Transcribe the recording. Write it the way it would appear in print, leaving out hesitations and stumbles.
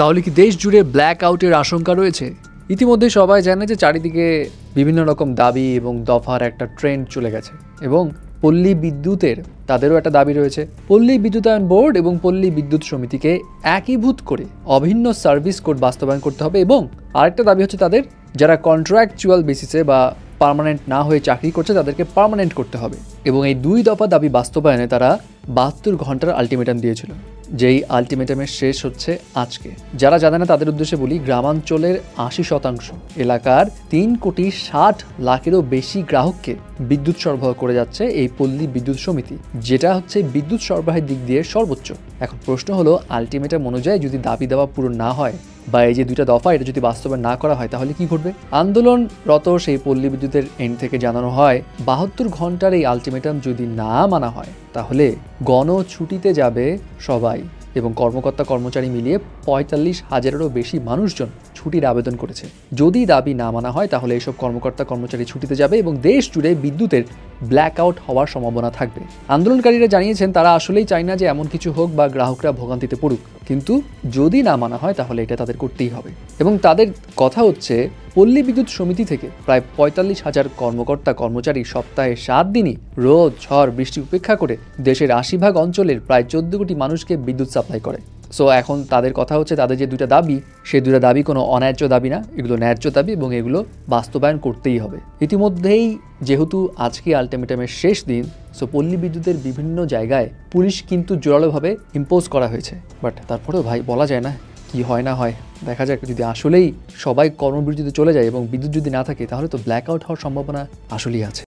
তাহলে কি দেশ জুড়ে ব্ল্যাক আউটের আশঙ্কা রয়েছে? ইতিমধ্যে সবাই জানে যে চারিদিকে বিভিন্ন রকম দাবি এবং দফার একটা ট্রেন্ড চলে গেছে এবং পল্লী বিদ্যুতের তাদেরও একটা দাবি রয়েছে। পল্লী বিদ্যুতায়ন বোর্ড এবং পল্লী বিদ্যুৎ সমিতিকে একীভূত করে অভিন্ন সার্ভিস কোড বাস্তবায়ন করতে হবে এবং আরেকটা দাবি হচ্ছে তাদের যারা কন্ট্রাকচুয়াল বেসিসে বা পার্মানেন্ট না হয়ে চাকরি করছে তাদেরকে পার্মানেন্ট করতে হবে। এবং এই 2 দফা দাবি বাস্তবায়নে তারা 72 ঘন্টার আলটিমেটাম দিয়েছিল, যেই আলটিমেটামের শেষ হচ্ছে আজকে। যারা জানে না তাদের উদ্দেশ্যে বলি, গ্রামাঞ্চলের 80% এলাকার 3,60,00,000 লাখেরও বেশি গ্রাহককে বিদ্যুৎ সরবরাহ করে যাচ্ছে এই পল্লী বিদ্যুৎ সমিতি, যেটা হচ্ছে বিদ্যুৎ সরবরাহের দিক দিয়ে সর্বোচ্চ। এখন প্রশ্ন হলো, আলটিমেটাম অনুযায়ী যদি দাবি দেওয়া পূরণ না হয় বা এই যে 2টা দফা এটা যদি বাস্তবায়ন না করা হয় তাহলে কি ঘটবে? আন্দোলনরত সেই পল্লী বিদ্যুতের এন্ড থেকে জানানো হয় 72 ঘন্টার এই আলটিমেটাম যদি না মানা হয় তাহলে গণছুটিতে যাবে সবাই এবং কর্মকর্তা কর্মচারী মিলিয়ে 45,000-এরও বেশি মানুষজন ছুটির আবেদন করেছে। যদি দাবি না মানা হয় তাহলে এইসব কর্মকর্তা কর্মচারী ছুটিতে যাবে এবং দেশ জুড়ে বিদ্যুতের ব্ল্যাক আউট হওয়ার সম্ভাবনা থাকবে। আন্দোলনকারীরা জানিয়েছেন তারা আসলেই চায় না যে এমন কিছু হোক বা গ্রাহকরা ভোগান্তিতে পড়ুক, কিন্তু যদি না মানা হয় তাহলে এটা তাদের করতেই হবে। এবং তাদের কথা হচ্ছে পল্লী বিদ্যুৎ সমিতি থেকে প্রায় 45,000 কর্মকর্তা কর্মচারী সপ্তাহে 7 দিনই রোদ ঝড় বৃষ্টি উপেক্ষা করে দেশের 80% অঞ্চলের প্রায় 14 কোটি মানুষকে বিদ্যুৎ সাপ্লাই করে। সো এখন তাদের কথা হচ্ছে তাদের যে 2টা দাবি, সেই 2টা দাবি কোনো অন্যায্য দাবি না, এগুলো ন্যায্য দাবি এবং এগুলো বাস্তবায়ন করতেই হবে। ইতিমধ্যেই যেহেতু আজকে আলটিমেটামের শেষ দিন, সো পল্লী বিদ্যুতের বিভিন্ন জায়গায় পুলিশ কিন্তু জোরালোভাবে ইম্পোজ করা হয়েছে। বাট তারপরেও ভাই বলা যায় না কি হয় না হয়, দেখা যাক। যদি আসলেই সবাই কর্মবিরতিতে চলে যায় এবং বিদ্যুৎ যদি না থাকে তাহলে তো ব্ল্যাক আউট হওয়ার সম্ভাবনা আসলেই আছে।